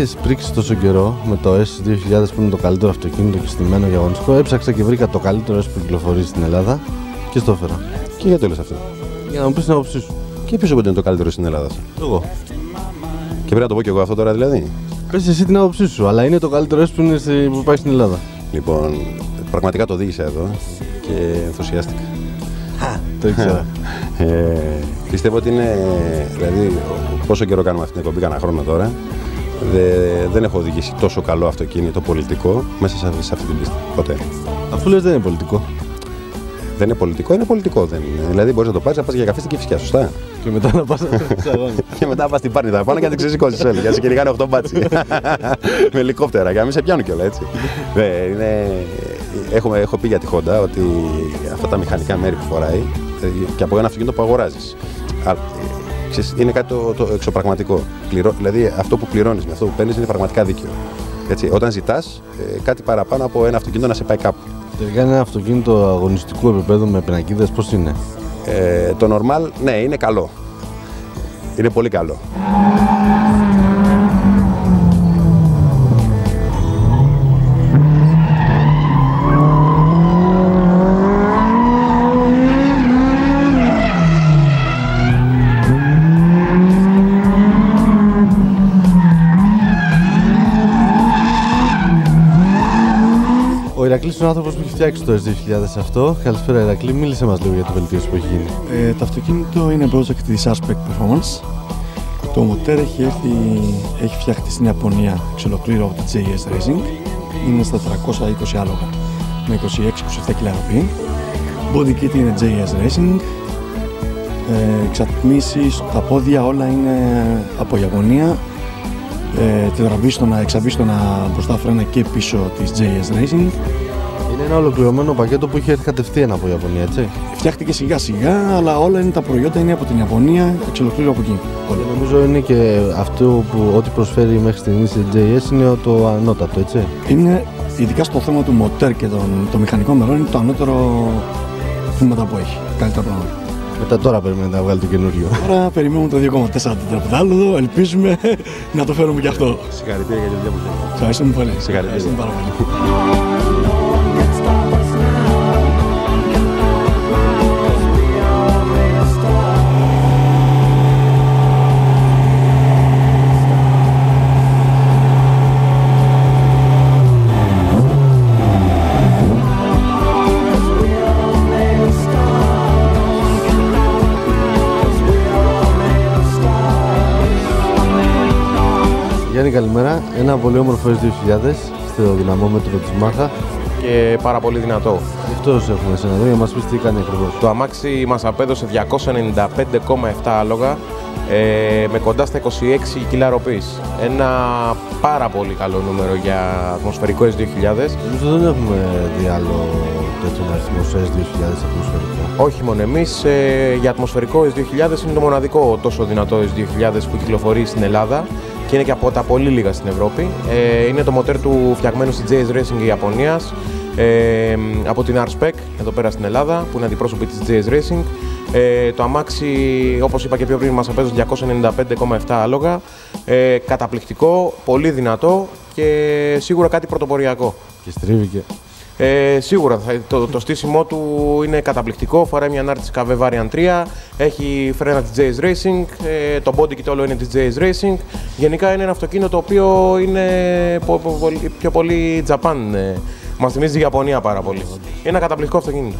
είχε πρίξει τόσο καιρό με το S2000 που είναι το καλύτερο αυτοκίνητο και στημένο για αγωνιστικό, έψαξα και βρήκα το καλύτερο S που κυκλοφορεί στην Ελλάδα και στο έφερα. Και γιατί το λες αυτό? Για να μου πεις την άποψή σου. Και ποιος είναι το καλύτερο στην Ελλάδα? Εγώ. Και πρέπει να το πω και εγώ αυτό τώρα δηλαδή. Πες εσύ την άποψή σου, αλλά είναι το καλύτερο S που πάει στην Ελλάδα. Λοιπόν, πραγματικά το οδήγησα εδώ και ενθουσιάστηκα. Το ήξερα. Πιστεύω ότι είναι, δηλαδή, πόσο καιρό κάνουμε αυτή την εκπομπή, κανένα χρόνο τώρα, δεν έχω οδηγήσει τόσο καλό αυτοκίνητο πολιτικό μέσα σε αυτή την πίστη. Ποτέ. Αφού λες δεν είναι πολιτικό. Δεν είναι πολιτικό, είναι πολιτικό. Δεν είναι. Δηλαδή, μπορείς να το πάρεις, να πας για καφέ στην Κηφισιά, σωστά. Και μετά να πας στην Αγώνη. Και μετά να πας στην Πάρνηθα πάνω και να την ξεσηκώσεις όλοι. Για να σε κυνηγάνε 8 μπάτσι. Με ελικόπτερα, για να μην σε πιάνουν κιόλα έτσι. Έχω πει για τη Honda ότι αυτά τα μηχανικά μέρη που φοράει και από ένα αυτοκίνητο που αγοράζεις, είναι κάτι το εξωπραγματικό. Δηλαδή, αυτό που πληρώνεις με αυτό που παίρνεις είναι πραγματικά δίκαιο. Έτσι, όταν ζητάς κάτι παραπάνω από ένα αυτοκίνητο να σε πάει κάπου. Τελικά είναι ένα αυτοκίνητο αγωνιστικού επίπεδου με πινακίδες, πώς είναι? Το normal, ναι, είναι καλό. Είναι πολύ καλό. Ο Ηρακλής είναι ο άνθρωπος που έχει φτιάξει το S2000 αυτό. Καλησπέρα Ηρακλή, μίλησε μας λίγο για την βελτίωση που έχει γίνει. Το αυτοκίνητο είναι project της Aspect Performance. Το μοτέρ έχει φτιαχτεί στην Ιαπωνία εξ ολοκλήρου από τη JS Racing. Είναι στα 320 άλογα με 26-27 κιλάροποι. Body kit είναι JS Racing. Εξατμίσεις, τα πόδια όλα είναι από Ιαπωνία. Εξαπίστωνα μπροστά φρένα και πίσω της JS Racing. Είναι ένα ολοκληρωμένο πακέτο που είχε έρθει κατευθείαν από Ιαπωνία, έτσι. Φτιάχτηκε σιγά σιγά, αλλά όλα τα προϊόντα είναι από την Ιαπωνία, εξ ολοκλήρου από εκεί. Και νομίζω είναι και αυτό που ό,τι προσφέρει μέχρι στιγμής η JS είναι το ανώτατο, έτσι. Είναι ειδικά στο θέμα του μοτέρ και των μηχανικών μερών, είναι το ανώτερο τμήματα που έχει. Καλύτερα πράγματα. Μετά τώρα περιμένετε να βγάλει το καινούριο. Τώρα περιμένουμε το 2,4 τετραπετάλουδο, ελπίζουμε να το φέρουμε και αυτό. Συγχαρητήρια για τη δουλειά που κάνετε. Ευχαριστούμε πολύ. Συγχαρητήρια. Πάρα πολύ. Γιάννη, καλημέρα. Ένα πολύ όμορφο S2000 στο δυναμόμετρο της Μάχα. Και πάρα πολύ δυνατό. Γι' αυτό σε έχουμε σε ένα για να μας πεις τι κάνει ακριβώς. Το αμάξι μας απέδωσε 295,7 άλογα με κοντά στα 26 κιλά ροπής. Ένα πάρα πολύ καλό νούμερο για ατμοσφαιρικό S2000. Νομίζω δεν έχουμε δει άλλο τέτοιο αριθμό σε S2000 ατμοσφαιρικό. Όχι μόνο εμείς, για ατμοσφαιρικό S2000 είναι το μοναδικό τόσο δυνατό S2000 που κυκλοφορεί στην Ελλάδα και είναι και από τα πολύ λίγα στην Ευρώπη. Είναι το μοτέρ του φτιαγμένο στη JS Racing Ιαπωνίας, από την R-Spec εδώ πέρα στην Ελλάδα, που είναι αντιπρόσωπη της JS Racing. Το αμάξι, όπως είπα και πιο πριν, μας απέδωσε 295,7 άλογα. Καταπληκτικό, πολύ δυνατό και σίγουρα κάτι πρωτοποριακό. Και στρίβηκε. Σίγουρα το στήσιμό του είναι καταπληκτικό. Φοράει μια Nartis KV Variant 3, έχει φρένα της JS Racing, το body kit όλο είναι της JS Racing. Γενικά είναι ένα αυτοκίνητο το οποίο είναι πιο πολύ Japan. Μας θυμίζει η Ιαπωνία πάρα πολύ. Είναι ένα καταπληκτικό αυτοκίνητο.